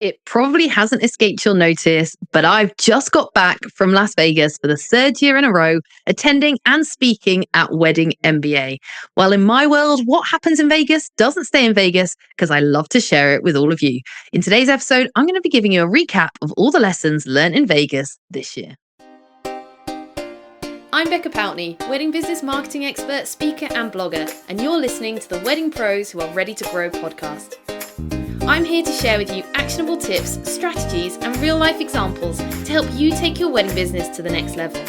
It probably hasn't escaped your notice, but I've just got back from Las Vegas for the third year in a row, attending and speaking at Wedding MBA. Well, in my world, what happens in Vegas doesn't stay in Vegas because I love to share it with all of you. In today's episode, I'm going to be giving you a recap of all the lessons learned in Vegas this year. I'm Becca Poutney, wedding business marketing expert, speaker, and blogger, and you're listening to the Wedding Pros Who Are Ready to Grow podcast. I'm here to share with you actionable tips, strategies, and real-life examples to help you take your wedding business to the next level.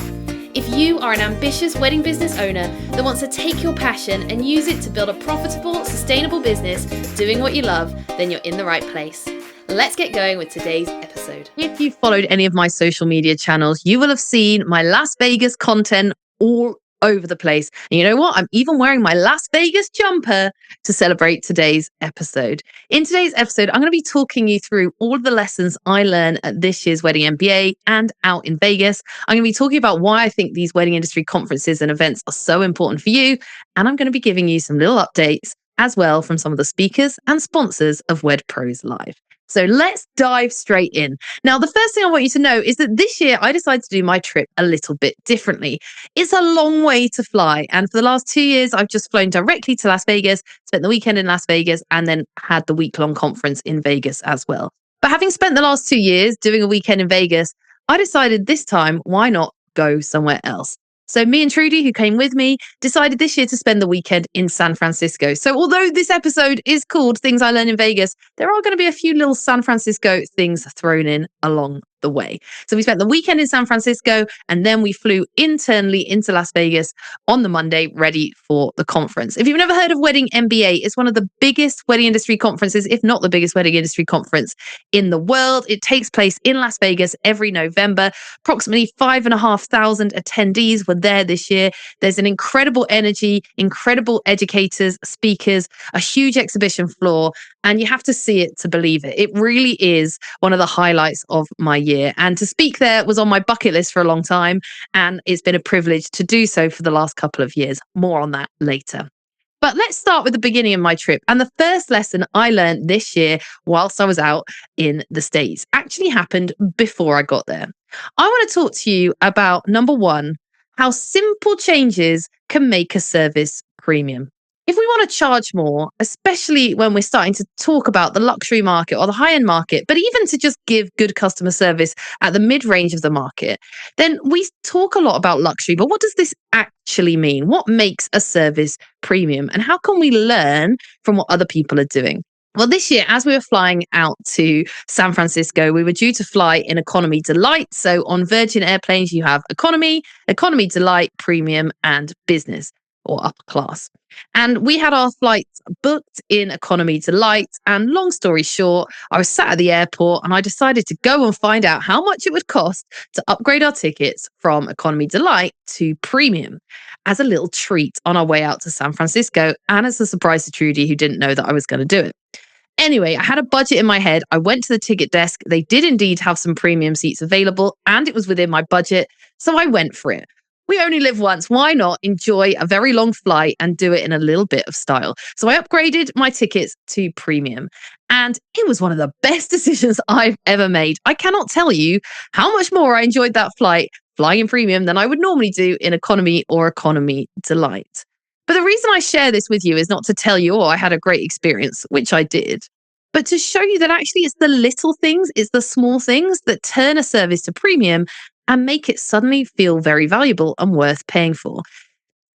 If you are an ambitious wedding business owner that wants to take your passion and use it to build a profitable, sustainable business doing what you love, then you're in the right place. Let's get going with today's episode. If you followed any of my social media channels, you will have seen my Las Vegas content all over the place. And you know what? I'm even wearing my Las Vegas jumper to celebrate today's episode. In today's episode, I'm going to be talking you through all of the lessons I learned at this year's Wedding MBA and out in Vegas. I'm going to be talking about why I think these wedding industry conferences and events are so important for you. And I'm going to be giving you some little updates as well from some of the speakers and sponsors of Wed Pros Live. So let's dive straight in. Now, the first thing I want you to know is that this year I decided to do my trip a little bit differently. It's a long way to fly. And for the last 2 years, I've just flown directly to Las Vegas, spent the weekend in Las Vegas, and then had the week-long conference in Vegas as well. But having spent the last 2 years doing a weekend in Vegas, I decided this time, why not go somewhere else? So me and Trudy, who came with me, decided this year to spend the weekend in San Francisco. So although this episode is called Things I Learned in Vegas, there are going to be a few little San Francisco things thrown in along the way. So we spent the weekend in San Francisco and then we flew internally into Las Vegas on the Monday, ready for the conference. If you've never heard of Wedding MBA, it's one of the biggest wedding industry conferences, if not the biggest wedding industry conference in the world. It takes place in Las Vegas every November. Approximately 5,500 attendees were there this year. There's an incredible energy, incredible educators, speakers, a huge exhibition floor, and you have to see it to believe it. It really is one of the highlights of my year. And to speak there was on my bucket list for a long time, and it's been a privilege to do so for the last couple of years. More on that later. But let's start with the beginning of my trip. And the first lesson I learned this year whilst I was out in the States actually happened before I got there. I want to talk to you about, number one, how simple changes can make a service premium. If we want to charge more, especially when we're starting to talk about the luxury market or the high-end market, but even to just give good customer service at the mid-range of the market, then we talk a lot about luxury. But what does this actually mean? What makes a service premium? And how can we learn from what other people are doing? Well, this year, as we were flying out to San Francisco, we were due to fly in Economy Delight. So on Virgin airplanes, you have Economy, Economy Delight, Premium, and Business or upper class. And we had our flights booked in Economy Delight. And long story short, I was sat at the airport and I decided to go and find out how much it would cost to upgrade our tickets from Economy Delight to Premium as a little treat on our way out to San Francisco and as a surprise to Trudy, who didn't know that I was going to do it. Anyway, I had a budget in my head. I went to the ticket desk. They did indeed have some premium seats available and it was within my budget. So I went for it. We only live once. Why not enjoy a very long flight and do it in a little bit of style? So I upgraded my tickets to Premium. And it was one of the best decisions I've ever made. I cannot tell you how much more I enjoyed that flight flying in Premium than I would normally do in Economy or Economy Delight. But the reason I share this with you is not to tell you, oh, I had a great experience, which I did, but to show you that actually it's the little things, it's the small things that turn a service to premium and make it suddenly feel very valuable and worth paying for.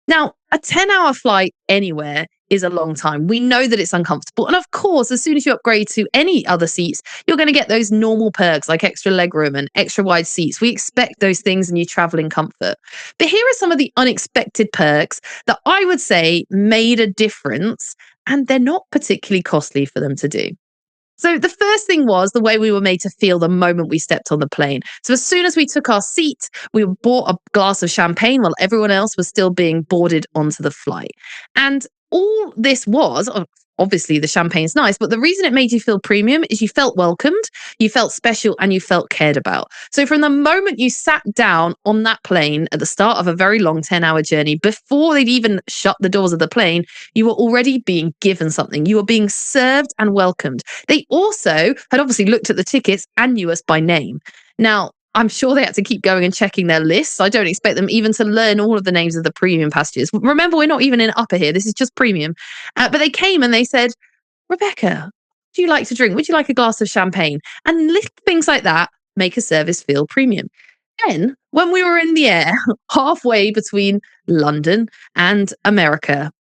Now, a 10-hour flight anywhere is a long time. We know that it's uncomfortable. And of course, as soon as you upgrade to any other seats, you're going to get those normal perks like extra legroom and extra wide seats. We expect those things and you travel in comfort. But here are some of the unexpected perks that I would say made a difference, and they're not particularly costly for them to do. So the first thing was the way we were made to feel the moment we stepped on the plane. So as soon as we took our seat, we bought a glass of champagne while everyone else was still being boarded onto the flight. And all this was, obviously the champagne's nice, but the reason it made you feel premium is you felt welcomed, you felt special, and you felt cared about. So from the moment you sat down on that plane at the start of a very long 10-hour journey, before they'd even shut the doors of the plane, you were already being given something. You were being served and welcomed. They also had obviously looked at the tickets and knew us by name. Now, I'm sure they had to keep going and checking their lists. I don't expect them even to learn all of the names of the premium passengers. Remember, we're not even in upper here. This is just premium. But they came and they said, Rebecca, do you like to drink? Would you like a glass of champagne? And little things like that make a service feel premium. Then, when we were in the air, halfway between London and America,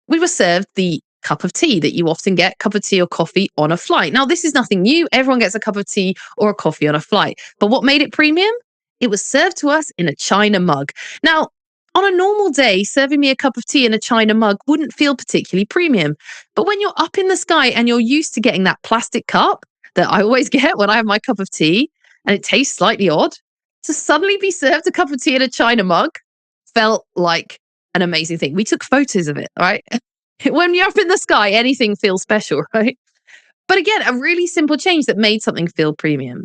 we were served the cup of tea that you often get, cup of tea or coffee on a flight. Now, this is nothing new. Everyone gets a cup of tea or a coffee on a flight. But what made it premium? It was served to us in a china mug. Now, on a normal day, serving me a cup of tea in a china mug wouldn't feel particularly premium. But when you're up in the sky and you're used to getting that plastic cup that I always get when I have my cup of tea, and it tastes slightly odd, to suddenly be served a cup of tea in a china mug felt like an amazing thing. We took photos of it, right? When you're up in the sky, anything feels special, right? But again, a really simple change that made something feel premium.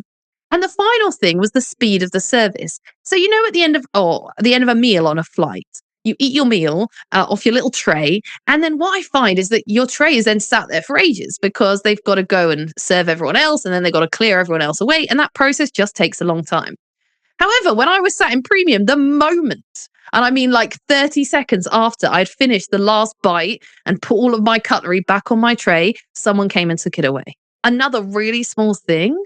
And the final thing was the speed of the service. So at the end of a meal on a flight, you eat your meal off your little tray, and then what I find is that your tray is then sat there for ages because they've got to go and serve everyone else, and then they've got to clear everyone else away, and that process just takes a long time. However, when I was sat in premium, the moment, and I mean like 30 seconds after I'd finished the last bite and put all of my cutlery back on my tray, someone came and took it away. Another really small thing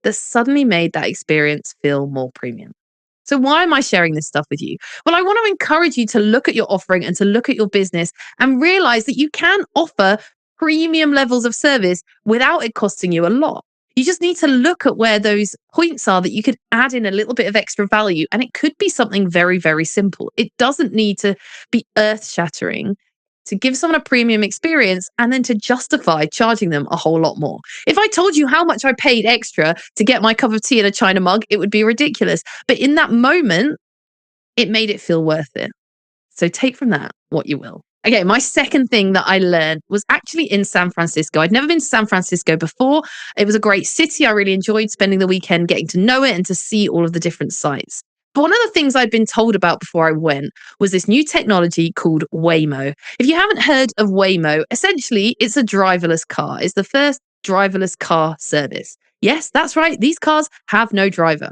that suddenly made that experience feel more premium. So why am I sharing this stuff with you? Well, I want to encourage you to look at your offering and to look at your business and realize that you can offer premium levels of service without it costing you a lot. You just need to look at where those points are that you could add in a little bit of extra value. And it could be something very, very simple. It doesn't need to be earth shattering to give someone a premium experience and then to justify charging them a whole lot more. If I told you how much I paid extra to get my cup of tea in a china mug, it would be ridiculous. But in that moment, it made it feel worth it. So take from that what you will. Okay, my second thing that I learned was actually in San Francisco. I'd never been to San Francisco before. It was a great city. I really enjoyed spending the weekend getting to know it and to see all of the different sites. But one of the things I'd been told about before I went was this new technology called Waymo. If you haven't heard of Waymo, essentially it's a driverless car. It's the first driverless car service. Yes, that's right. These cars have no driver.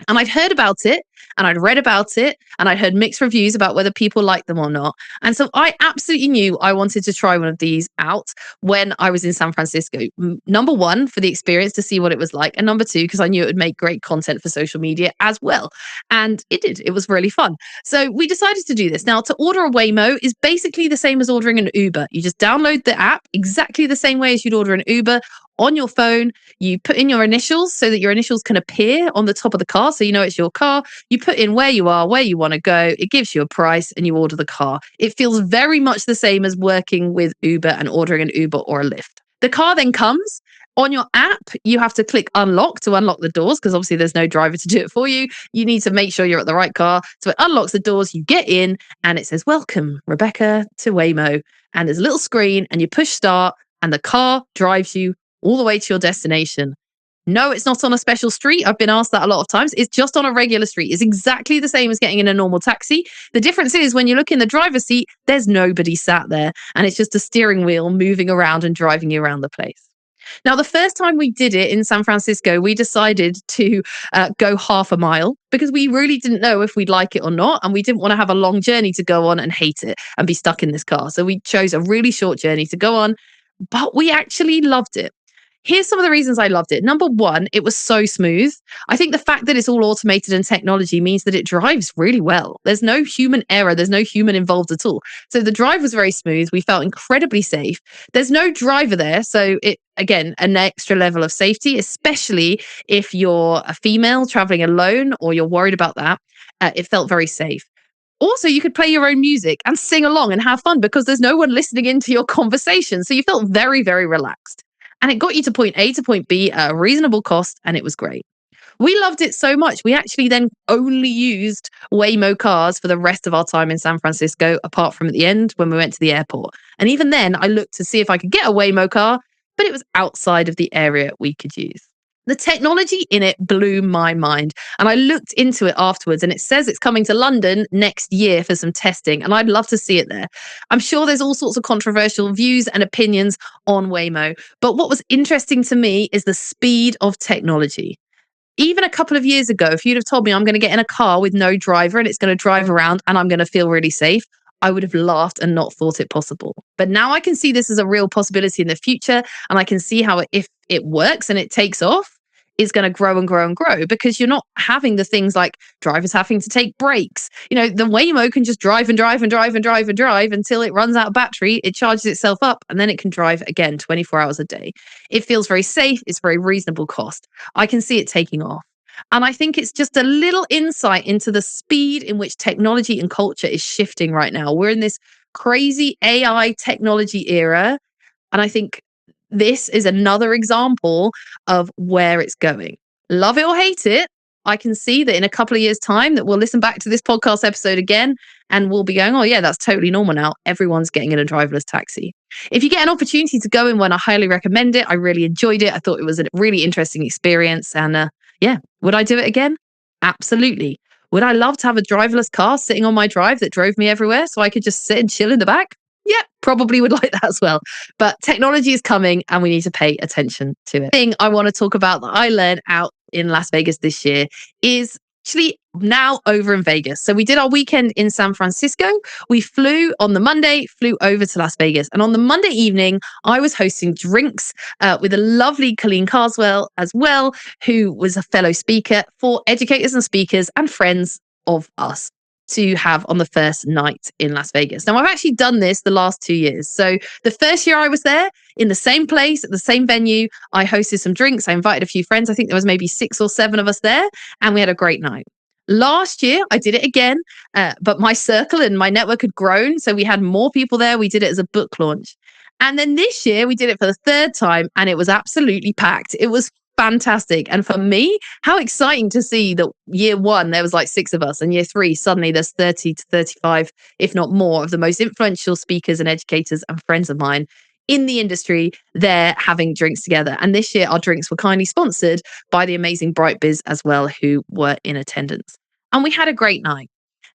And I'd heard about it and I'd read about it and I'd heard mixed reviews about whether people liked them or not. And so I absolutely knew I wanted to try one of these out when I was in San Francisco. Number one, for the experience to see what it was like. And number two, because I knew it would make great content for social media as well. And it did. It was really fun. So we decided to do this. Now, to order a Waymo is basically the same as ordering an Uber. You just download the app exactly the same way as you'd order an Uber. On your phone, you put in your initials so that your initials can appear on the top of the car. So you know it's your car. You put in where you are, where you want to go. It gives you a price and you order the car. It feels very much the same as working with Uber and ordering an Uber or a Lyft. The car then comes. On your app, you have to click unlock to unlock the doors because obviously there's no driver to do it for you. You need to make sure you're at the right car. So it unlocks the doors, you get in and it says, "Welcome, Rebecca, to Waymo." And there's a little screen and you push start and the car drives you all the way to your destination. No, it's not on a special street. I've been asked that a lot of times. It's just on a regular street. It's exactly the same as getting in a normal taxi. The difference is when you look in the driver's seat, there's nobody sat there and it's just a steering wheel moving around and driving you around the place. Now, the first time we did it in San Francisco, we decided to go half a mile because we really didn't know if we'd like it or not. And we didn't want to have a long journey to go on and hate it and be stuck in this car. So we chose a really short journey to go on, but we actually loved it. Here's some of the reasons I loved it. Number one, it was so smooth. I think the fact that it's all automated and technology means that it drives really well. There's no human error. There's no human involved at all. So the drive was very smooth. We felt incredibly safe. There's no driver there. So it, again, an extra level of safety, especially if you're a female traveling alone or you're worried about that. It felt very safe. Also, you could play your own music and sing along and have fun because there's no one listening into your conversation. So you felt very, very relaxed. And it got you to point A to point B at a reasonable cost, and it was great. We loved it so much. We actually then only used Waymo cars for the rest of our time in San Francisco, apart from at the end when we went to the airport. And even then, I looked to see if I could get a Waymo car, but it was outside of the area we could use. The technology in it blew my mind. And I looked into it afterwards, and it says it's coming to London next year for some testing. And I'd love to see it there. I'm sure there's all sorts of controversial views and opinions on Waymo. But what was interesting to me is the speed of technology. Even a couple of years ago, if you'd have told me I'm going to get in a car with no driver and it's going to drive around and I'm going to feel really safe, I would have laughed and not thought it possible. But now I can see this as a real possibility in the future. And I can see how if it works and it takes off, is going to grow and grow and grow, because you're not having the things like drivers having to take breaks. The Waymo can just drive and drive and drive and drive and drive until it runs out of battery. It charges itself up and then it can drive again 24 hours a day. It feels very safe. It's very reasonable cost. I can see it taking off. And I think it's just a little insight into the speed in which technology and culture is shifting right now. We're in this crazy AI technology era. And I think this is another example of where it's going. Love it or hate it, I can see that in a couple of years' time that we'll listen back to this podcast episode again and we'll be going, oh yeah, that's totally normal now. Everyone's getting in a driverless taxi. If you get an opportunity to go in one, I highly recommend it. I really enjoyed it. I thought it was a really interesting experience. And would I do it again? Absolutely. Would I love to have a driverless car sitting on my drive that drove me everywhere so I could just sit and chill in the back? Yeah, probably would like that as well. But technology is coming and we need to pay attention to it. The thing I want to talk about that I learned out in Las Vegas this year is actually now over in Vegas. So we did our weekend in San Francisco. We flew on the Monday, flew over to Las Vegas. And on the Monday evening, I was hosting drinks with a lovely Colleen Carswell as well, who was a fellow speaker for educators and speakers and friends of us to have on the first night in Las Vegas. Now, I've actually done this the last 2 years. So the first year I was there in the same place, at the same venue, I hosted some drinks. I invited a few friends. I think there was maybe 6 or 7 of us there, and we had a great night. Last year, I did it again, but my circle and my network had grown. So we had more people there. We did it as a book launch. And then this year, we did it for the 3rd time, and it was absolutely packed. It was fantastic. And for me, how exciting to see that year 1, there was like 6 of us, and year 3, suddenly there's 30 to 35, if not more, of the most influential speakers and educators and friends of mine in the industry there having drinks together. And this year, our drinks were kindly sponsored by the amazing Bright Biz as well, who were in attendance. And we had a great night.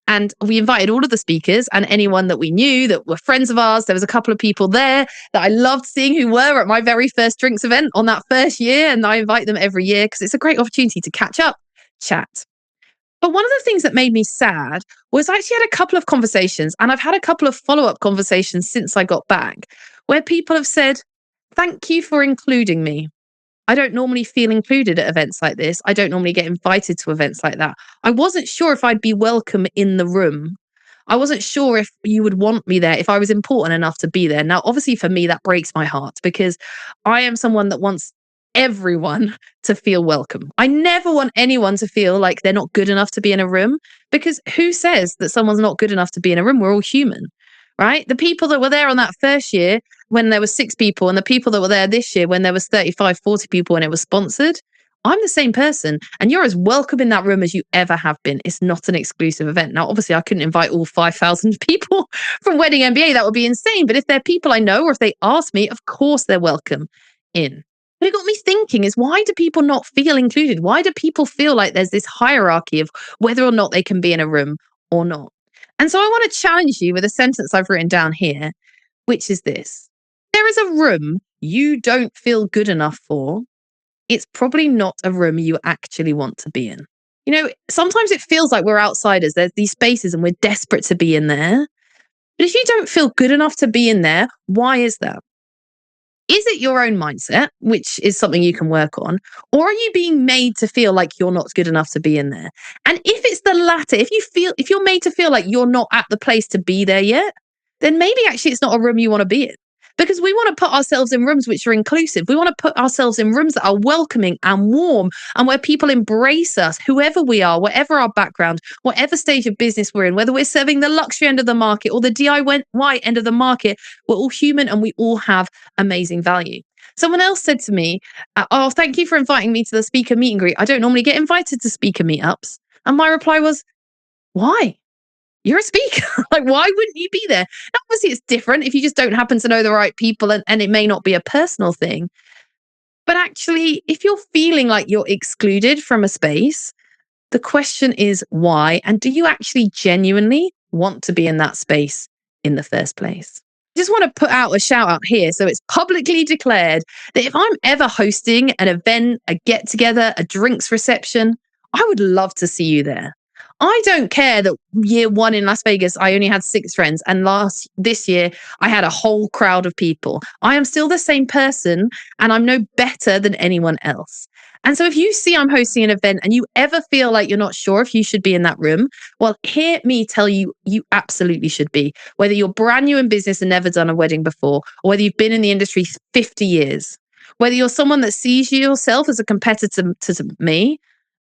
And we invited all of the speakers and anyone that we knew that were friends of ours. There was a couple of people there that I loved seeing who were at my very first drinks event on that first year. And I invite them every year because it's a great opportunity to catch up, chat. But one of the things that made me sad was I actually had a couple of conversations, and I've had a couple of follow-up conversations since I got back, where people have said, thank you for including me. I don't normally feel included at events like this. I don't normally get invited to events like that. I wasn't sure if I'd be welcome in the room. I wasn't sure if you would want me there, if I was important enough to be there. Now, obviously for me, that breaks my heart because I am someone that wants everyone to feel welcome. I never want anyone to feel like they're not good enough to be in a room, because who says that someone's not good enough to be in a room? We're all human, right? The people that were there on that first year when there were 6 people, and the people that were there this year when there was 35, 40 people and it was sponsored, I'm the same person, and you're as welcome in that room as you ever have been. It's not an exclusive event. Now, obviously, I couldn't invite all 5,000 people from Wedding MBA. That would be insane. But if they're people I know, or if they ask me, of course they're welcome in. But it got me thinking is, why do people not feel included? Why do people feel like there's this hierarchy of whether or not they can be in a room or not? And so I want to challenge you with a sentence I've written down here, which is this. There is a room you don't feel good enough for. It's probably not a room you actually want to be in. Sometimes it feels like we're outsiders. There's these spaces and we're desperate to be in there. But if you don't feel good enough to be in there, why is that? Is it your own mindset, which is something you can work on? Or are you being made to feel like you're not good enough to be in there? And if it's the latter, if you're made to feel like you're not at the place to be there yet, then maybe actually it's not a room you want to be in. Because we want to put ourselves in rooms which are inclusive. We want to put ourselves in rooms that are welcoming and warm and where people embrace us, whoever we are, whatever our background, whatever stage of business we're in, whether we're serving the luxury end of the market or the DIY end of the market, we're all human and we all have amazing value. Someone else said to me, oh, thank you for inviting me to the speaker meet and greet. I don't normally get invited to speaker meetups. And my reply was, why? You're a speaker. Like, why wouldn't you be there? Now, obviously, it's different if you just don't happen to know the right people and it may not be a personal thing. But actually, if you're feeling like you're excluded from a space, the question is why? And do you actually genuinely want to be in that space in the first place? Just want to put out a shout out here. So it's publicly declared that if I'm ever hosting an event, a get together, a drinks reception, I would love to see you there. I don't care that year one in Las Vegas, I only had 6 friends. And this year, I had a whole crowd of people. I am still the same person and I'm no better than anyone else. And so if you see I'm hosting an event and you ever feel like you're not sure if you should be in that room, well, hear me tell you, you absolutely should be. Whether you're brand new in business and never done a wedding before, or whether you've been in the industry 50 years, whether you're someone that sees yourself as a competitor to me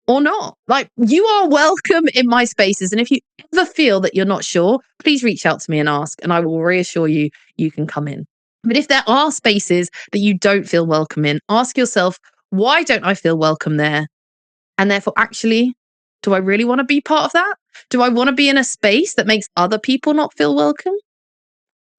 or not, like, you are welcome in my spaces. And if you ever feel that you're not sure, please reach out to me and ask, and I will reassure you, you can come in. But if there are spaces that you don't feel welcome in, ask yourself, why don't I feel welcome there? And therefore, actually, do I really want to be part of that? Do I want to be in a space that makes other people not feel welcome?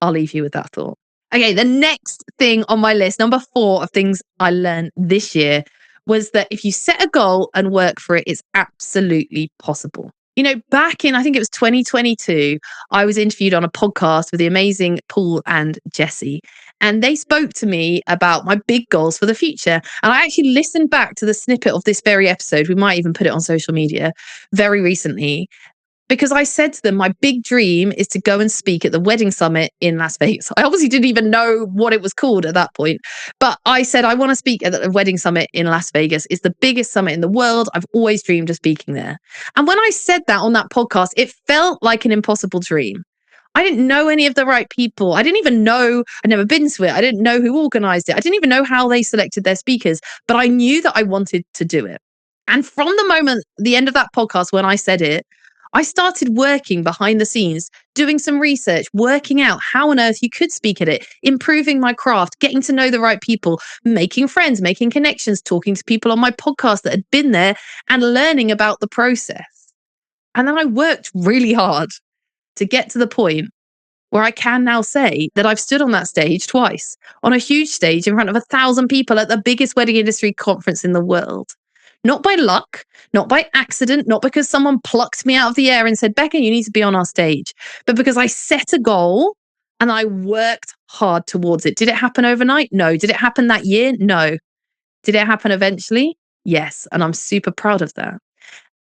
I'll leave you with that thought. Okay, the next thing on my list, number 4 of things I learned this year, was that if you set a goal and work for it, it's absolutely possible. You know, back in, I think it was 2022, I was interviewed on a podcast with the amazing Paul and Jessie. And they spoke to me about my big goals for the future. And I actually listened back to the snippet of this very episode. We might even put it on social media very recently. Because I said to them, my big dream is to go and speak at the Wedding Summit in Las Vegas. I obviously didn't even know what it was called at that point. But I said, I want to speak at the Wedding Summit in Las Vegas. It's the biggest summit in the world. I've always dreamed of speaking there. And when I said that on that podcast, it felt like an impossible dream. I didn't know any of the right people. I didn't even know, I'd never been to it. I didn't know who organized it. I didn't even know how they selected their speakers, but I knew that I wanted to do it. And from the moment, the end of that podcast, when I said it, I started working behind the scenes, doing some research, working out how on earth you could speak at it, improving my craft, getting to know the right people, making friends, making connections, talking to people on my podcast that had been there and learning about the process. And then I worked really hard to get to the point where I can now say that I've stood on that stage twice, on a huge stage in front of 1,000 people at the biggest wedding industry conference in the world. Not by luck, not by accident, not because someone plucked me out of the air and said, Becca, you need to be on our stage, but because I set a goal and I worked hard towards it. Did it happen overnight? No. Did it happen that year? No. Did it happen eventually? Yes. And I'm super proud of that.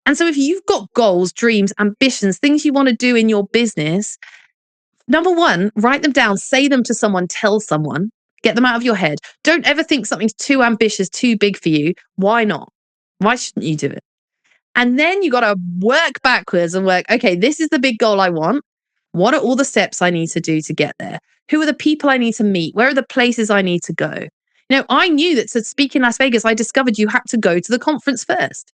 And so if you've got goals, dreams, ambitions, things you want to do in your business, number 1, write them down, say them to someone, tell someone, get them out of your head. Don't ever think something's too ambitious, too big for you. Why not? Why shouldn't you do it? And then you got to work backwards and work, okay, this is the big goal I want. What are all the steps I need to do to get there? Who are the people I need to meet? Where are the places I need to go? You know, I knew that to speak in Las Vegas, I discovered you had to go to the conference first.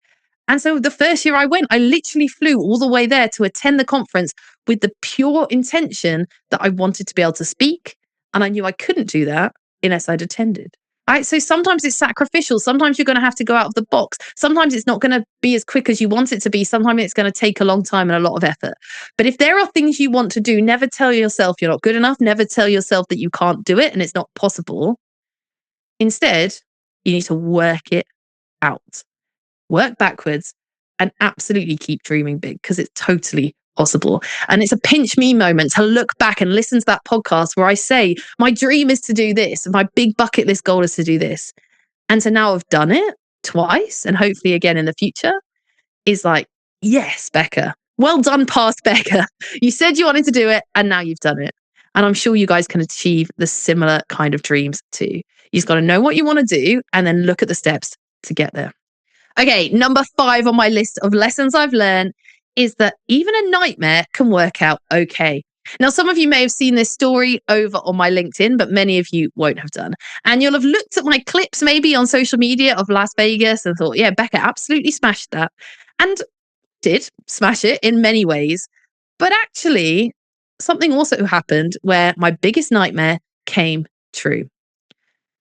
And so the first year I went, I literally flew all the way there to attend the conference with the pure intention that I wanted to be able to speak. And I knew I couldn't do that unless I'd attended. Right? So sometimes it's sacrificial. Sometimes you're going to have to go out of the box. Sometimes it's not going to be as quick as you want it to be. Sometimes it's going to take a long time and a lot of effort. But if there are things you want to do, never tell yourself you're not good enough. Never tell yourself that you can't do it and it's not possible. Instead, you need to work it out. Work backwards and absolutely keep dreaming big because it's totally possible. And it's a pinch me moment to look back and listen to that podcast where I say, my dream is to do this. My big bucket list goal is to do this. And so now I've done it twice and hopefully again in the future is like, yes, Becca, well done, past Becca. You said you wanted to do it and now you've done it. And I'm sure you guys can achieve the similar kind of dreams too. You just got to know what you want to do and then look at the steps to get there. Okay, number 5 on my list of lessons I've learned is that even a nightmare can work out okay. Now, some of you may have seen this story over on my LinkedIn, but many of you won't have done. And you'll have looked at my clips maybe on social media of Las Vegas and thought, yeah, Becca absolutely smashed that. And did smash it in many ways. But actually, something also happened where my biggest nightmare came true.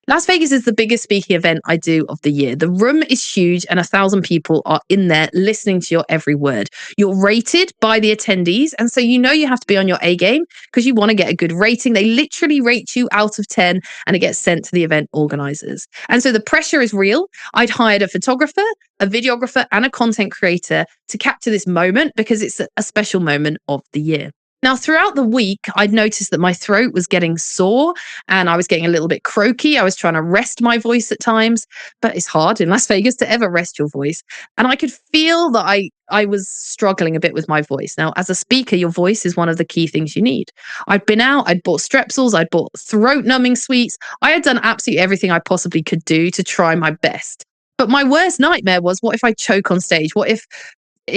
Las Vegas is the biggest speaking event I do of the year. The room is huge and 1,000 people are in there listening to your every word. You're rated by the attendees. And so you know you have to be on your A game because you want to get a good rating. They literally rate you out of 10 and it gets sent to the event organizers. And so the pressure is real. I'd hired a photographer, a videographer, and a content creator to capture this moment because it's a special moment of the year. Now, throughout the week, I'd noticed that my throat was getting sore and I was getting a little bit croaky. I was trying to rest my voice at times, but it's hard in Las Vegas to ever rest your voice. And I could feel that I was struggling a bit with my voice. Now, as a speaker, your voice is one of the key things you need. I'd been out, I'd bought strepsils, I'd bought throat numbing sweets. I had done absolutely everything I possibly could do to try my best. But my worst nightmare was, what if I choke on stage? What if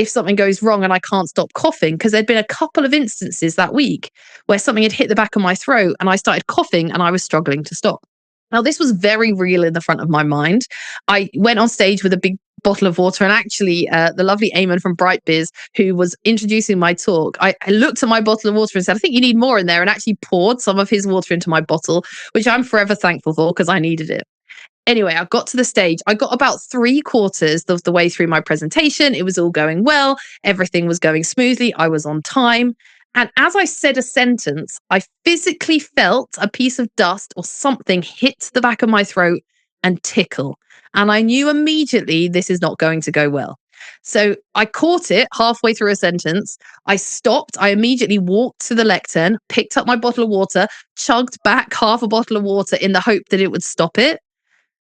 something goes wrong and I can't stop coughing? Because there'd been a couple of instances that week where something had hit the back of my throat and I started coughing and I was struggling to stop. Now, this was very real in the front of my mind. I went on stage with a big bottle of water, and actually the lovely Eamon from Bright Biz, who was introducing my talk, I looked at my bottle of water and said, I think you need more in there, and actually poured some of his water into my bottle, which I'm forever thankful for because I needed it. Anyway, I got to the stage. I got about 3/4 of the way through my presentation. It was all going well. Everything was going smoothly. I was on time. And as I said a sentence, I physically felt a piece of dust or something hit the back of my throat and tickle. And I knew immediately this is not going to go well. So I caught it halfway through a sentence. I stopped. I immediately walked to the lectern, picked up my bottle of water, chugged back half a bottle of water in the hope that it would stop it.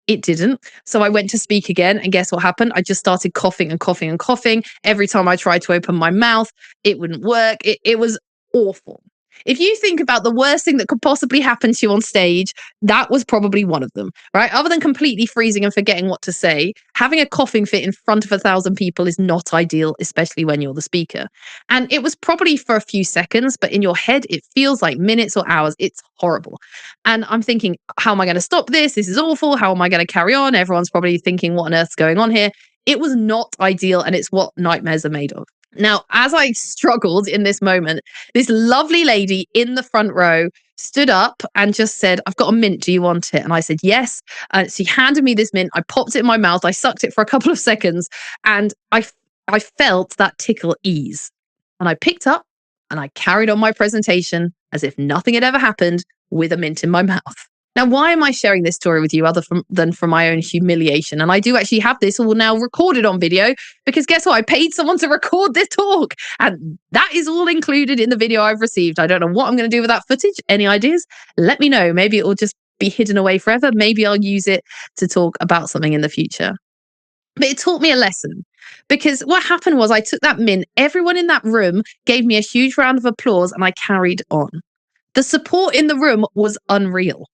It didn't. So I went to speak again. And guess what happened? I just started coughing and coughing and coughing. Every time I tried to open my mouth, it wouldn't work. It was awful. If you think about the worst thing that could possibly happen to you on stage, that was probably one of them, right? Other than completely freezing and forgetting what to say, having a coughing fit in front of 1,000 people is not ideal, especially when you're the speaker. And it was probably for a few seconds, but in your head, it feels like minutes or hours. It's horrible. And I'm thinking, how am I going to stop this? This is awful. How am I going to carry on? Everyone's probably thinking, what on earth's going on here? It was not ideal, and it's what nightmares are made of. Now, as I struggled in this moment, this lovely lady in the front row stood up and just said, I've got a mint. Do you want it? And I said, yes. She handed me this mint. I popped it in my mouth. I sucked it for a couple of seconds and I felt that tickle ease. And I picked up and I carried on my presentation as if nothing had ever happened with a mint in my mouth. Now, why am I sharing this story with you than from my own humiliation? And I do actually have this all now recorded on video because guess what? I paid someone to record this talk and that is all included in the video I've received. I don't know what I'm going to do with that footage. Any ideas? Let me know. Maybe it will just be hidden away forever. Maybe I'll use it to talk about something in the future. But it taught me a lesson because what happened was I took that mint. Everyone in that room gave me a huge round of applause and I carried on. The support in the room was unreal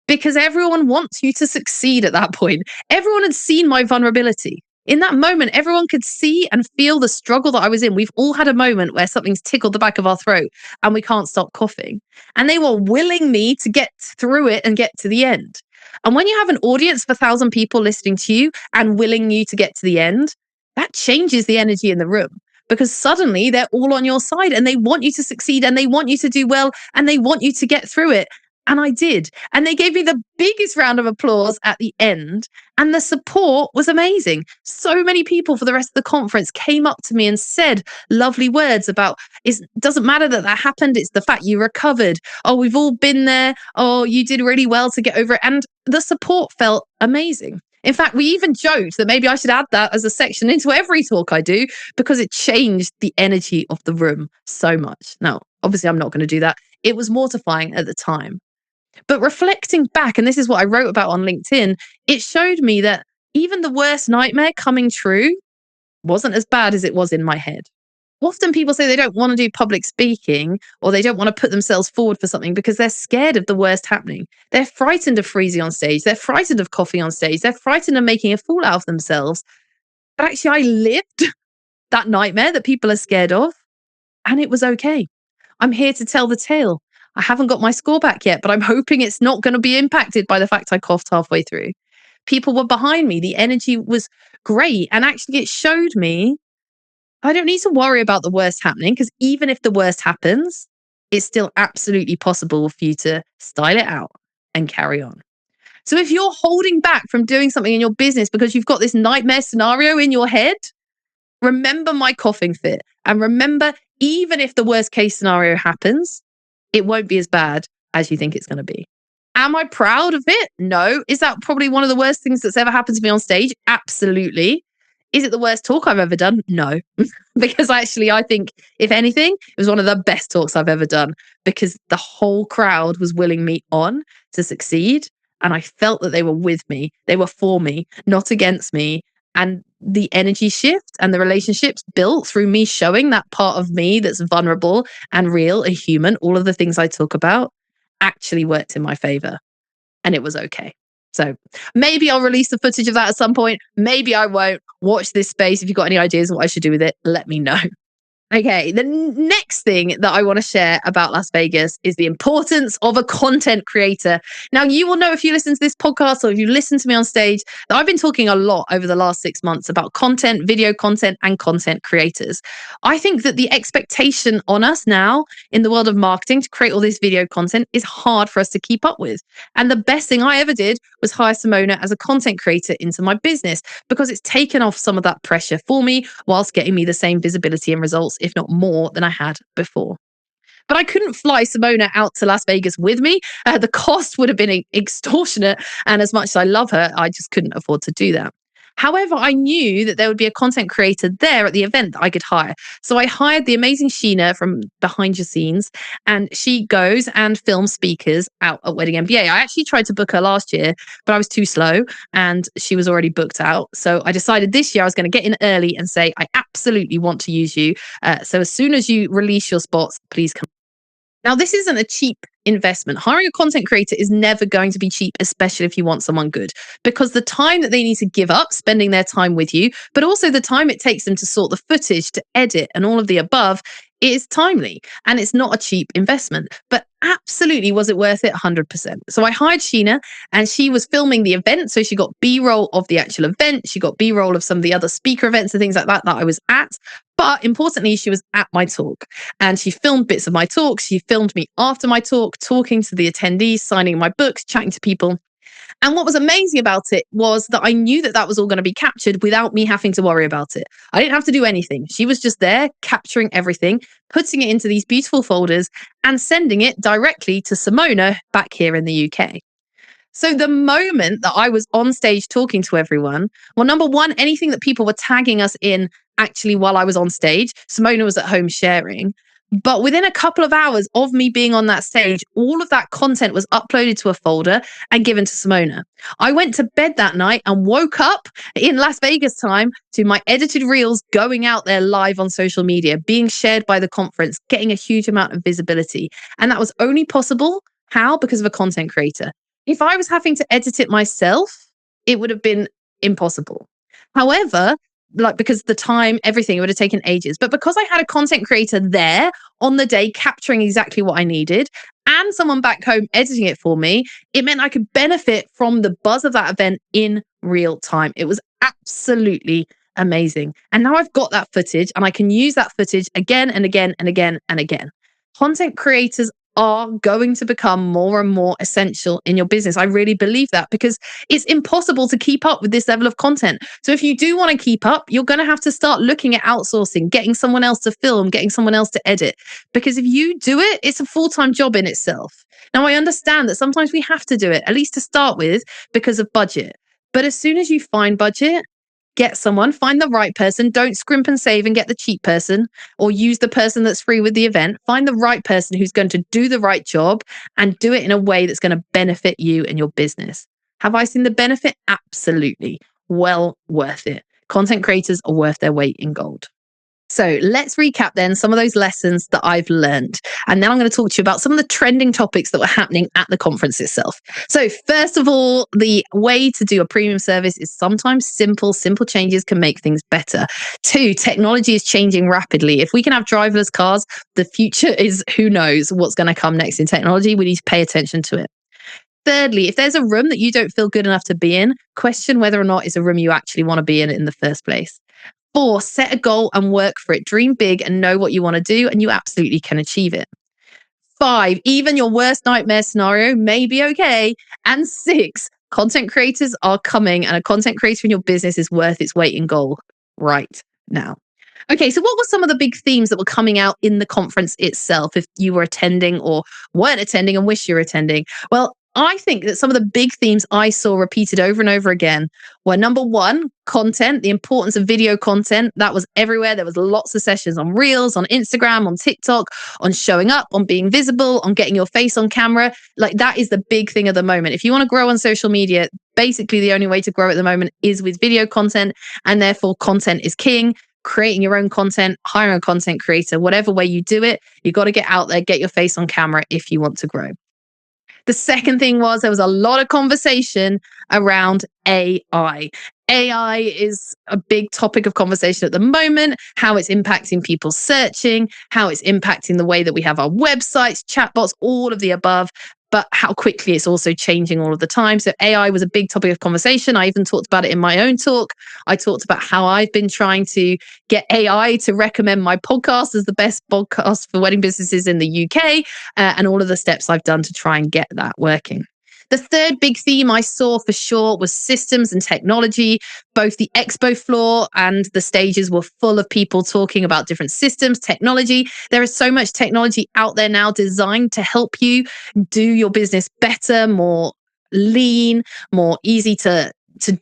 because everyone wants you to succeed at that point. Everyone had seen my vulnerability. In that moment, everyone could see and feel the struggle that I was in. We've all had a moment where something's tickled the back of our throat and we can't stop coughing. And they were willing me to get through it and get to the end. And when you have an audience of 1,000 people listening to you and willing you to get to the end, that changes the energy in the room. Because suddenly they're all on your side and they want you to succeed and they want you to do well and they want you to get through it. And I did. And they gave me the biggest round of applause at the end. And the support was amazing. So many people for the rest of the conference came up to me and said lovely words about it doesn't matter that happened. It's the fact you recovered. Oh, we've all been there. Oh, you did really well to get over it. And the support felt amazing. In fact, we even joked that maybe I should add that as a section into every talk I do because it changed the energy of the room so much. Now, obviously, I'm not going to do that. It was mortifying at the time. But reflecting back, and this is what I wrote about on LinkedIn, it showed me that even the worst nightmare coming true wasn't as bad as it was in my head. Often people say they don't want to do public speaking or they don't want to put themselves forward for something because they're scared of the worst happening. They're frightened of freezing on stage. They're frightened of coughing on stage. They're frightened of making a fool out of themselves. But actually, I lived that nightmare that people are scared of, and it was okay. I'm here to tell the tale. I haven't got my score back yet, but I'm hoping it's not going to be impacted by the fact I coughed halfway through. People were behind me. The energy was great. And actually, it showed me I don't need to worry about the worst happening because even if the worst happens, it's still absolutely possible for you to style it out and carry on. So if you're holding back from doing something in your business because you've got this nightmare scenario in your head, remember my coughing fit. And remember, even if the worst case scenario happens, it won't be as bad as you think it's going to be. Am I proud of it? No. Is that probably one of the worst things that's ever happened to me on stage? Absolutely. Is it the worst talk I've ever done? No. Because actually, I think, if anything, it was one of the best talks I've ever done because the whole crowd was willing me on to succeed. And I felt that they were with me. They were for me, not against me. And the energy shift and the relationships built through me showing that part of me that's vulnerable and real, a human, all of the things I talk about actually worked in my favor. And it was okay. So maybe I'll release the footage of that at some point. Maybe I won't. Watch this space. If you've got any ideas on what I should do with it, let me know. Okay, the next thing that I want to share about Las Vegas is the importance of a content creator. Now, you will know if you listen to this podcast or if you listen to me on stage that I've been talking a lot over the last 6 months about content, video content, and content creators. I think that the expectation on us now in the world of marketing to create all this video content is hard for us to keep up with. And the best thing I ever did was hire Simona as a content creator into my business because it's taken off some of that pressure for me whilst getting me the same visibility and results, if not more, than I had before. But I couldn't fly Simona out to Las Vegas with me. The cost would have been extortionate. And as much as I love her, I just couldn't afford to do that. However, I knew that there would be a content creator there at the event that I could hire. So I hired the amazing Sheena from behind your scenes, and she goes and films speakers out at Wedding MBA. I actually tried to book her last year, but I was too slow and she was already booked out. So I decided this year I was going to get in early and say, I absolutely want to use you. So as soon as you release your spots, please come. Now, this isn't a cheap investment. Hiring a content creator is never going to be cheap, especially if you want someone good, because the time that they need to give up spending their time with you, but also the time it takes them to sort the footage, to edit, and all of the above is timely. And it's not a cheap investment, but absolutely was it worth it? 100%. So I hired Sheena and she was filming the event. So she got B-roll of the actual event. She got B-roll of some of the other speaker events and things like that I was at. But importantly, she was at my talk and she filmed bits of my talk. She filmed me after my talk, talking to the attendees, signing my books, chatting to people. And what was amazing about it was that I knew that that was all going to be captured without me having to worry about it. I didn't have to do anything. She was just there capturing everything, putting it into these beautiful folders and sending it directly to Simona back here in the UK. So the moment that I was on stage talking to everyone, well, number one, anything that people were tagging us in actually while I was on stage, Simona was at home sharing. But within a couple of hours of me being on that stage, all of that content was uploaded to a folder and given to Simona. I went to bed that night and woke up in Las Vegas time to my edited reels going out there live on social media, being shared by the conference, getting a huge amount of visibility. And that was only possible. How? Because of a content creator. If I was having to edit it myself, it would have been impossible. However, because the time, everything, it would have taken ages. But because I had a content creator there on the day, capturing exactly what I needed, and someone back home editing it for me, it meant I could benefit from the buzz of that event in real time. It was absolutely amazing. And now I've got that footage and I can use that footage again and again and again and again. Content creators are going to become more and more essential in your business. I really believe that because it's impossible to keep up with this level of content. So if you do want to keep up, you're going to have to start looking at outsourcing, getting someone else to film, getting someone else to edit. Because if you do it, it's a full-time job in itself. Now, I understand that sometimes we have to do it, at least to start with, because of budget. But as soon as you find budget, get someone, find the right person. Don't scrimp and save and get the cheap person or use the person that's free with the event. Find the right person who's going to do the right job and do it in a way that's going to benefit you and your business. Have I seen the benefit? Absolutely. Well worth it. Content creators are worth their weight in gold. So let's recap then some of those lessons that I've learned. And then I'm going to talk to you about some of the trending topics that were happening at the conference itself. So first of all, the way to do a premium service is sometimes simple. Simple changes can make things better. 2, technology is changing rapidly. If we can have driverless cars, the future is who knows what's going to come next in technology. We need to pay attention to it. Thirdly, if there's a room that you don't feel good enough to be in, question whether or not it's a room you actually want to be in the first place. 4, set a goal and work for it. Dream big and know what you want to do, and you absolutely can achieve it. 5, even your worst nightmare scenario may be okay. And 6, Content creators are coming, and a content creator in your business is worth its weight in gold right now. Okay, so what were some of the big themes that were coming out in the conference itself if you were attending or weren't attending and wish you were attending? Well, I think that some of the big themes I saw repeated over and over again were number one, content, the importance of video content. That was everywhere. There was lots of sessions on Reels, on Instagram, on TikTok, on showing up, on being visible, on getting your face on camera. Like that is the big thing at the moment. If you want to grow on social media, basically the only way to grow at the moment is with video content, and therefore content is king. Creating your own content, hiring a content creator, whatever way you do it, you got to get out there, get your face on camera if you want to grow. The second thing was there was a lot of conversation around AI. AI is a big topic of conversation at the moment, how it's impacting people's searching, how it's impacting the way that we have our websites, chatbots, all of the above, but how quickly it's also changing all of the time. So AI was a big topic of conversation. I even talked about it in my own talk. I talked about how I've been trying to get AI to recommend my podcast as the best podcast for wedding businesses in the UK, and all of the steps I've done to try and get that working. The third big theme I saw for sure was systems and technology. Both the expo floor and the stages were full of people talking about different systems, technology. There is so much technology out there now designed to help you do your business better, more lean, more easy to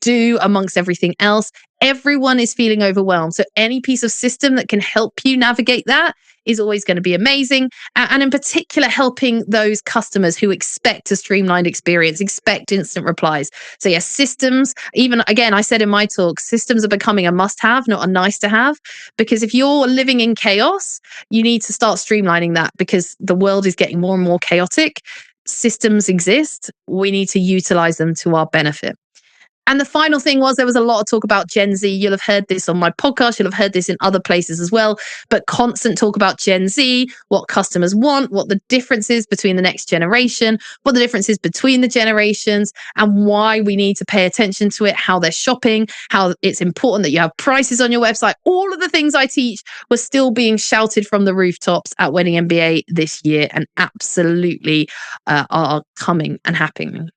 do amongst everything else. Everyone is feeling overwhelmed. So any piece of system that can help you navigate that is always going to be amazing. And in particular, helping those customers who expect a streamlined experience, expect instant replies. So yes, systems, even again, I said in my talk, systems are becoming a must-have, not a nice to have, because if you're living in chaos, you need to start streamlining that because the world is getting more and more chaotic. Systems exist. We need to utilize them to our benefit. And the final thing was there was a lot of talk about Gen Z. You'll have heard this on my podcast. You'll have heard this in other places as well, but constant talk about Gen Z, what customers want, what the difference is between the next generation, what the difference is between the generations, and why we need to pay attention to it, how they're shopping, how it's important that you have prices on your website. All of the things I teach were still being shouted from the rooftops at Wedding MBA this year, and absolutely are coming and happening.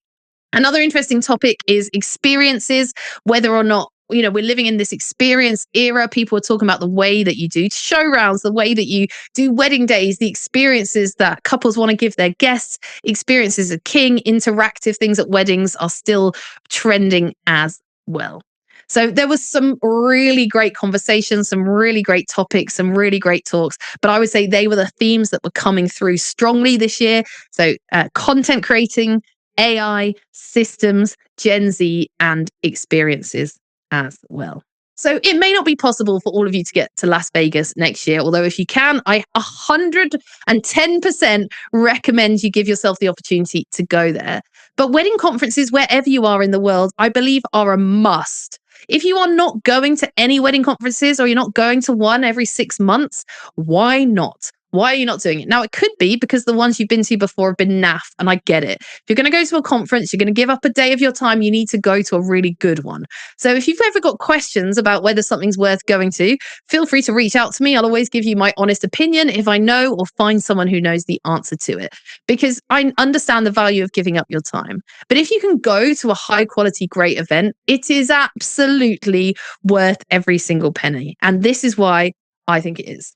Another interesting topic is experiences, whether or not, we're living in this experience era. People are talking about the way that you do show rounds, the way that you do wedding days, the experiences that couples want to give their guests. Experiences are king. Interactive things at weddings are still trending as well. So there was some really great conversations, some really great topics, some really great talks. But I would say they were the themes that were coming through strongly this year. So content creating, AI, systems, Gen Z, and experiences as well. So it may not be possible for all of you to get to Las Vegas next year, although if you can, I 110% recommend you give yourself the opportunity to go there. But wedding conferences, wherever you are in the world, I believe are a must. If you are not going to any wedding conferences or you're not going to one every 6 months, why not? Why are you not doing it? Now, it could be because the ones you've been to before have been naff, and I get it. If you're going to go to a conference, you're going to give up a day of your time, you need to go to a really good one. So if you've ever got questions about whether something's worth going to, feel free to reach out to me. I'll always give you my honest opinion if I know, or find someone who knows the answer to it, because I understand the value of giving up your time. But if you can go to a high quality, great event, it is absolutely worth every single penny. And this is why I think it is.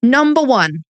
Number one,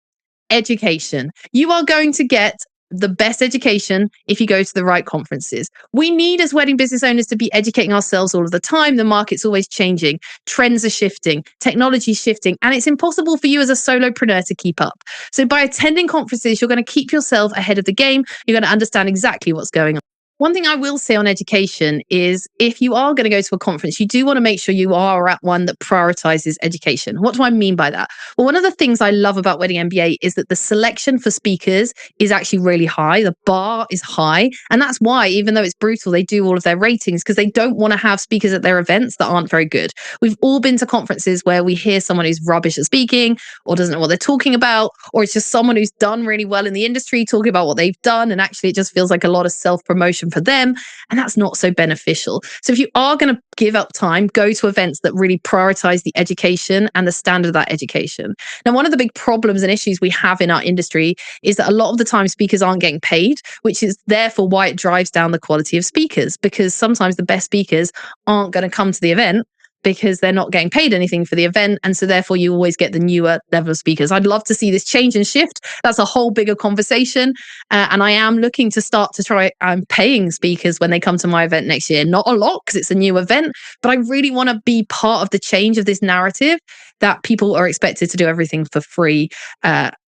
education. You are going to get the best education if you go to the right conferences. We need, as wedding business owners, to be educating ourselves all of the time. The market's always changing. Trends are shifting. Technology is shifting. And it's impossible for you as a solopreneur to keep up. So by attending conferences, you're going to keep yourself ahead of the game. You're going to understand exactly what's going on. One thing I will say on education is if you are going to go to a conference, you do want to make sure you are at one that prioritizes education. What do I mean by that? Well, one of the things I love about Wedding MBA is that the selection for speakers is actually really high. The bar is high. And that's why, even though it's brutal, they do all of their ratings, because they don't want to have speakers at their events that aren't very good. We've all been to conferences where we hear someone who's rubbish at speaking or doesn't know what they're talking about, or it's just someone who's done really well in the industry talking about what they've done. And actually, it just feels like a lot of self-promotion information for them, and that's not so beneficial. So if you are going to give up time, go to events that really prioritize the education and the standard of that education. Now, one of the big problems and issues we have in our industry is that a lot of the time speakers aren't getting paid, which is therefore why it drives down the quality of speakers, because sometimes the best speakers aren't going to come to the event because they're not getting paid anything for the event. And so therefore you always get the newer level of speakers. I'd love to see this change and shift. That's a whole bigger conversation. And I am looking to start to try paying speakers when they come to my event next year. Not a lot because it's a new event, but I really want to be part of the change of this narrative that people are expected to do everything for free.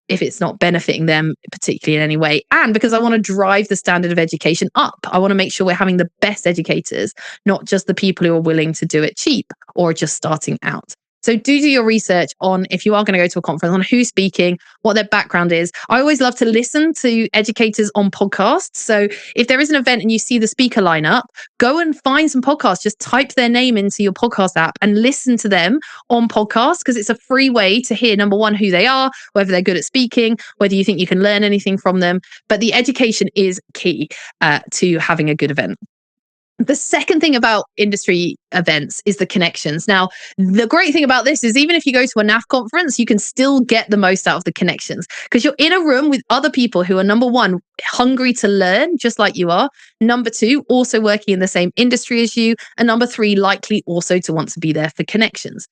If it's not benefiting them particularly in any way. And because I want to drive the standard of education up. I want to make sure we're having the best educators, not just the people who are willing to do it cheap or just starting out. So do your research on, if you are going to go to a conference, on who's speaking, what their background is. I always love to listen to educators on podcasts. So if there is an event and you see the speaker lineup, go and find some podcasts. Just type their name into your podcast app and listen to them on podcasts, because it's a free way to hear, number one, who they are, whether they're good at speaking, whether you think you can learn anything from them. But the education is key to having a good event. The second thing about industry events is the connections. Now, the great thing about this is even if you go to a NAF conference, you can still get the most out of the connections because you're in a room with other people who are, number one, hungry to learn, just like you are. Number two, also working in the same industry as you. And number three, likely also to want to be there for connections.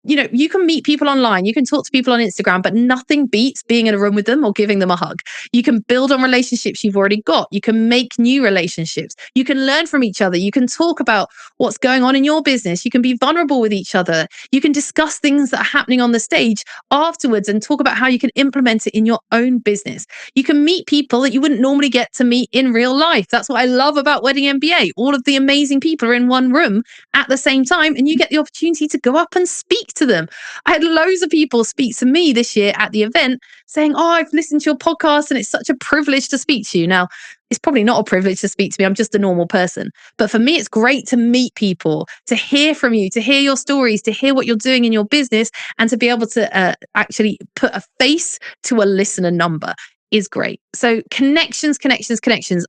You know, you can meet people online, you can talk to people on Instagram, but nothing beats being in a room with them or giving them a hug. You can build on relationships you've already got. You can make new relationships. You can learn from each other. You can talk about what's going on in your business. You can be vulnerable with each other. You can discuss things that are happening on the stage afterwards and talk about how you can implement it in your own business. You can meet people that you wouldn't normally get to meet in real life. That's what I love about Wedding MBA. All of the amazing people are in one room at the same time, and you get the opportunity to go up and speak to them. I had loads of people speak to me this year at the event saying, "Oh, I've listened to your podcast and it's such a privilege to speak to you." Now, it's probably not a privilege to speak to me. I'm just a normal person. But for me, it's great to meet people, to hear from you, to hear your stories, to hear what you're doing in your business, and to be able to actually put a face to a listener number is great. So connections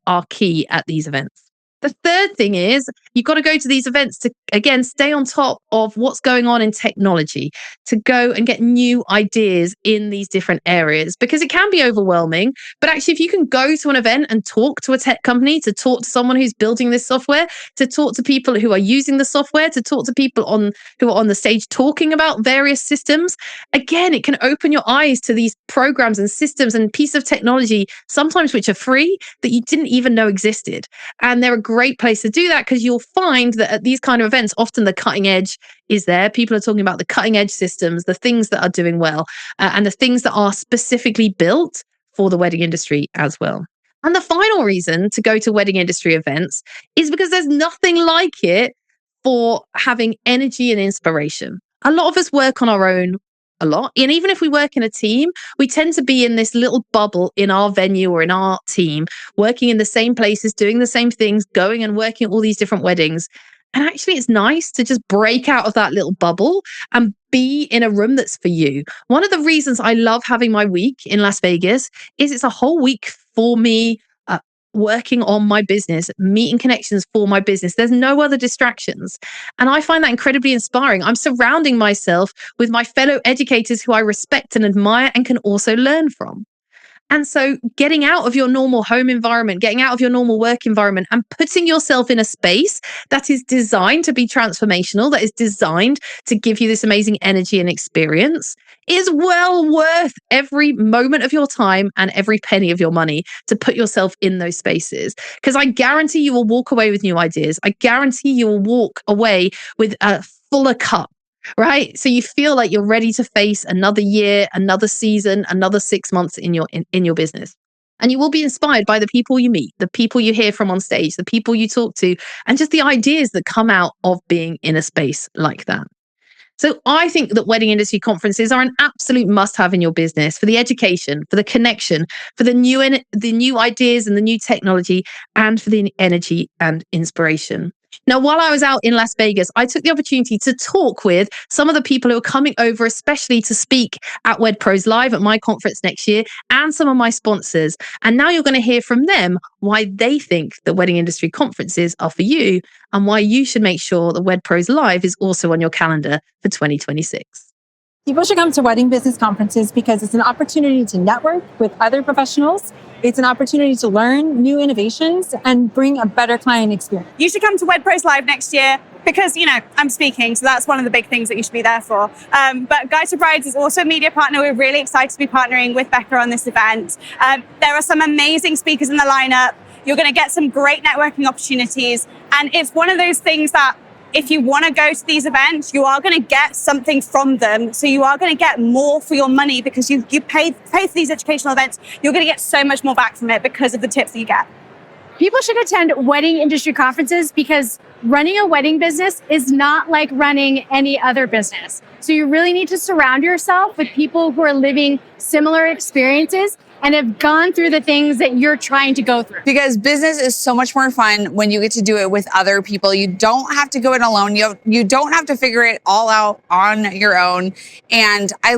are key at these events. The third thing is you've got to go to these events to, again, stay on top of what's going on in technology, to go and get new ideas in these different areas, because it can be overwhelming. But actually, if you can go to an event and talk to a tech company, to talk to someone who's building this software, to talk to people who are using the software, to talk to people who are on the stage talking about various systems, again, it can open your eyes to these programs and systems and pieces of technology, sometimes which are free, that you didn't even know existed. And they're a great place to do that, because you'll find that at these kind of events, often the cutting edge is there. People are talking about the cutting edge systems, the things that are doing well, and the things that are specifically built for the wedding industry as well. And the final reason to go to wedding industry events is because there's nothing like it for having energy and inspiration. A lot of us work on our own a lot. And even if we work in a team, we tend to be in this little bubble in our venue or in our team, working in the same places, doing the same things, going and working at all these different weddings. And actually, it's nice to just break out of that little bubble and be in a room that's for you. One of the reasons I love having my week in Las Vegas is it's a whole week for me, working on my business, meeting connections for my business. There's no other distractions. And I find that incredibly inspiring. I'm surrounding myself with my fellow educators who I respect and admire and can also learn from. And so getting out of your normal home environment, getting out of your normal work environment and putting yourself in a space that is designed to be transformational, that is designed to give you this amazing energy and experience, is well worth every moment of your time and every penny of your money to put yourself in those spaces. Because I guarantee you will walk away with new ideas. I guarantee you will walk away with a fuller cup. Right? So you feel like you're ready to face another year, another season, another 6 months in your business. And you will be inspired by the people you meet, the people you hear from on stage, the people you talk to, and just the ideas that come out of being in a space like that. So I think that wedding industry conferences are an absolute must-have in your business for the education, for the connection, for the new ideas and the new technology, and for the energy and inspiration. Now, while I was out in Las Vegas, I took the opportunity to talk with some of the people who are coming over, especially to speak at Wed Pros Live at my conference next year, and some of my sponsors. And now you're going to hear from them why they think that wedding industry conferences are for you and why you should make sure that Wed Pros Live is also on your calendar for 2026. People should come to wedding business conferences because it's an opportunity to network with other professionals. It's an opportunity to learn new innovations and bring a better client experience. You should come to Wed Pros Live next year because, I'm speaking, so that's one of the big things that you should be there for. But Guides to Brides is also a media partner. We're really excited to be partnering with Becca on this event. There are some amazing speakers in the lineup. You're going to get some great networking opportunities. And it's one of those things that if you want to go to these events, you are going to get something from them. So you are going to get more for your money because you pay for these educational events. You're going to get so much more back from it because of the tips that you get. People should attend wedding industry conferences because running a wedding business is not like running any other business. So you really need to surround yourself with people who are living similar experiences and have gone through the things that you're trying to go through. Because business is so much more fun when you get to do it with other people. You don't have to go it alone. You don't have to figure it all out on your own. And I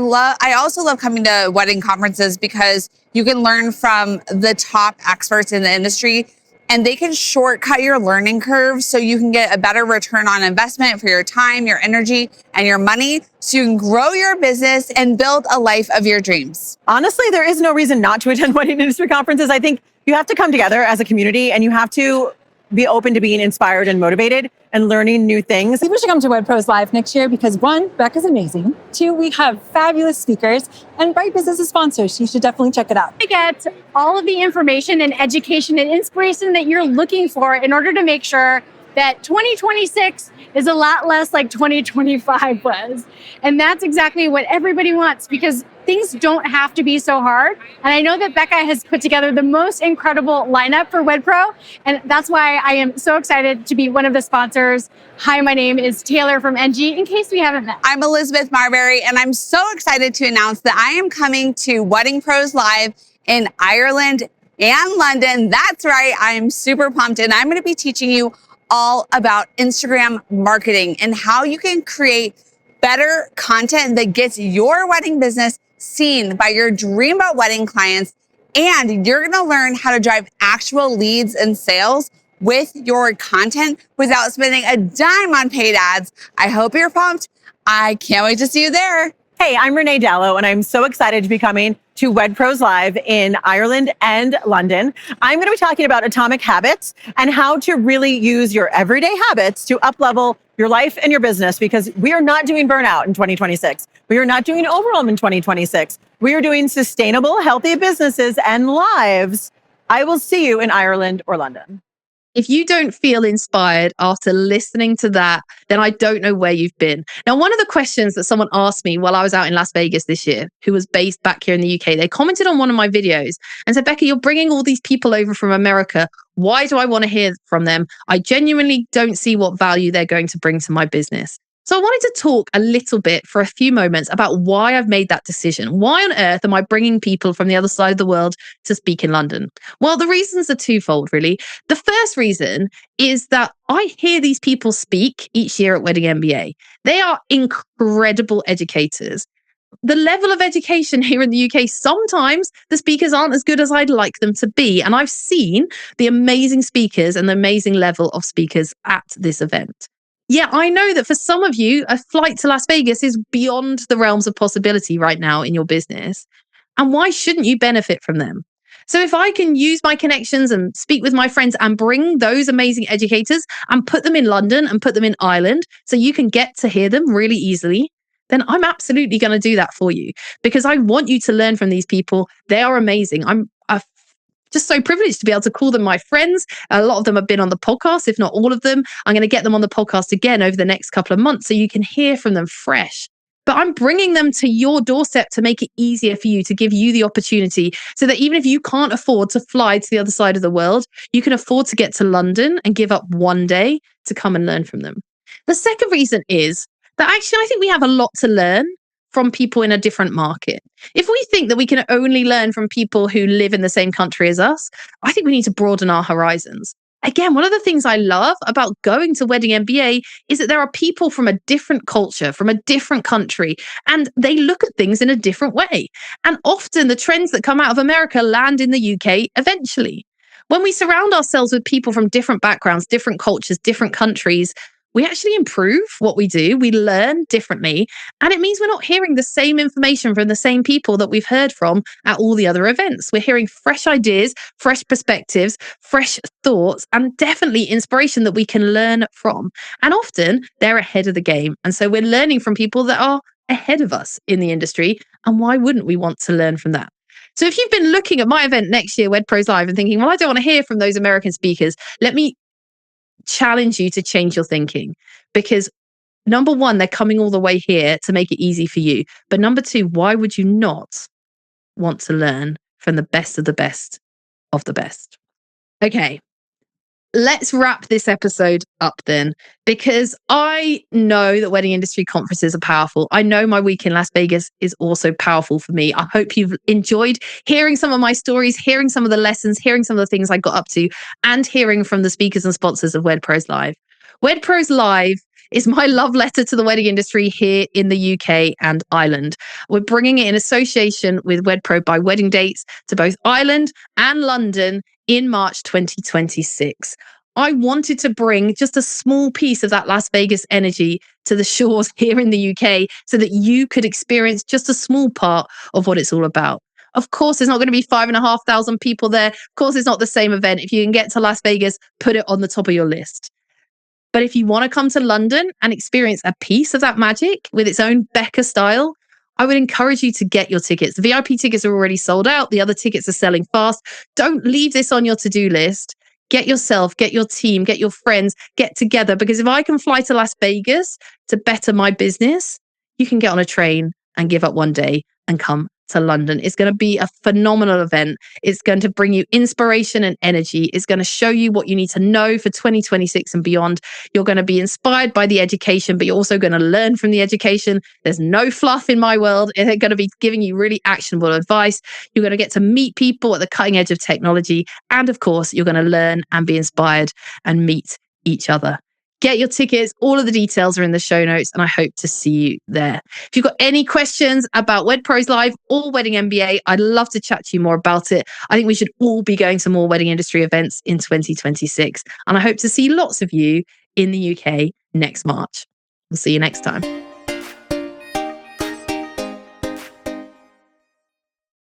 also love coming to wedding conferences because you can learn from the top experts in the industry and they can shortcut your learning curve so you can get a better return on investment for your time, your energy, and your money so you can grow your business and build a life of your dreams. Honestly, there is no reason not to attend wedding industry conferences. I think you have to come together as a community and you have to be open to being inspired and motivated and learning new things. People should come to Wed Pros Live next year because 1, Becca's amazing. 2, we have fabulous speakers and Bright Business is sponsors. You should definitely check it out. To get all of the information and education and inspiration that you're looking for in order to make sure that 2026 is a lot less like 2025 was. And that's exactly what everybody wants because things don't have to be so hard. And I know that Becca has put together the most incredible lineup for WedPro. And that's why I am so excited to be one of the sponsors. Hi, my name is Taylor from NG, in case we haven't met. I'm Elizabeth Marbury, and I'm so excited to announce that I am coming to Wedding Pros Live in Ireland and London. That's right, I am super pumped, and I'm going to be teaching you all about Instagram marketing and how you can create better content that gets your wedding business seen by your dreamboat wedding clients. And you're going to learn how to drive actual leads and sales with your content without spending a dime on paid ads. I hope you're pumped. I can't wait to see you there. Hey, I'm Renee Dallo, and I'm so excited to be coming to Wed Pros Live in Ireland and London. I'm going to be talking about atomic habits and how to really use your everyday habits to up-level your life and your business, because we are not doing burnout in 2026. We are not doing overwhelm in 2026. We are doing sustainable, healthy businesses and lives. I will see you in Ireland or London. If you don't feel inspired after listening to that, then I don't know where you've been. Now, one of the questions that someone asked me while I was out in Las Vegas this year, who was based back here in the UK, they commented on one of my videos and said, Becca, you're bringing all these people over from America. Why do I want to hear from them? I genuinely don't see what value they're going to bring to my business. So I wanted to talk a little bit for a few moments about why I've made that decision. Why on earth am I bringing people from the other side of the world to speak in London? Well, the reasons are twofold, really. The first reason is that I hear these people speak each year at Wedding MBA. They are incredible educators. The level of education here in the UK, sometimes the speakers aren't as good as I'd like them to be. And I've seen the amazing speakers and the amazing level of speakers at this event. Yeah, I know that for some of you, a flight to Las Vegas is beyond the realms of possibility right now in your business. And why shouldn't you benefit from them? So if I can use my connections and speak with my friends and bring those amazing educators and put them in London and put them in Ireland so you can get to hear them really easily, then I'm absolutely going to do that for you because I want you to learn from these people. They are amazing. I'm just so privileged to be able to call them my friends. A lot of them have been on the podcast, if not all of them. I'm going to get them on the podcast again over the next couple of months so you can hear from them fresh. But I'm bringing them to your doorstep to make it easier for you, to give you the opportunity so that even if you can't afford to fly to the other side of the world, you can afford to get to London and give up one day to come and learn from them. The second reason is that actually I think we have a lot to learn from people in a different market. If we think that we can only learn from people who live in the same country as us, I think we need to broaden our horizons. again, one of the things I love about going to Wedding MBA is that there are people from a different culture, from a different country, and they look at things in a different way. And often the trends that come out of America land in the UK eventually. When we surround ourselves with people from different backgrounds, different cultures, different countries, we actually improve what we do. We learn differently. And it means we're not hearing the same information from the same people that we've heard from at all the other events. We're hearing fresh ideas, fresh perspectives, fresh thoughts, and definitely inspiration that we can learn from. And often they're ahead of the game. And so we're learning from people that are ahead of us in the industry. And why wouldn't we want to learn from that? So if you've been looking at my event next year, Wed Pros Live, and thinking, well, I don't want to hear from those American speakers, let me challenge you to change your thinking, because number one, they're coming all the way here to make it easy for you. But number two, why would you not want to learn from the best of the best of the best? Okay, let's wrap this episode up then, because I know that wedding industry conferences are powerful. I know my week in Las Vegas is also powerful for me. I hope you've enjoyed hearing some of my stories, hearing some of the lessons, hearing some of the things I got up to, and hearing from the speakers and sponsors of Wed Pros Live. Wed Pros Live is my love letter to the wedding industry here in the UK and Ireland. We're bringing it in association with WedPro by Wedding Dates to both Ireland and London in March 2026. I wanted to bring just a small piece of that Las Vegas energy to the shores here in the UK so that you could experience just a small part of what it's all about. Of course, there's not going to be 5,500 people there. Of course, it's not the same event. If you can get to Las Vegas, put it on the top of your list. But if you want to come to London and experience a piece of that magic with its own Becca style, I would encourage you to get your tickets. The VIP tickets are already sold out. The other tickets are selling fast. Don't leave this on your to-do list. Get yourself, get your team, get your friends, get together. Because if I can fly to Las Vegas to better my business, you can get on a train and give up one day and come to London. It's going to be a phenomenal event. It's going to bring you inspiration and energy. It's going to show you what you need to know for 2026 and beyond. You're going to be inspired by the education, but you're also going to learn from the education. There's no fluff in my world. They're going to be giving you really actionable advice. You're going to get to meet people at the cutting edge of technology. And of course, you're going to learn and be inspired and meet each other. Get your tickets. All of the details are in the show notes, and I hope to see you there. If you've got any questions about Wed Pros Live or Wedding MBA, I'd love to chat to you more about it. I think we should all be going to more wedding industry events in 2026, and I hope to see lots of you in the UK next March. We'll see you next time.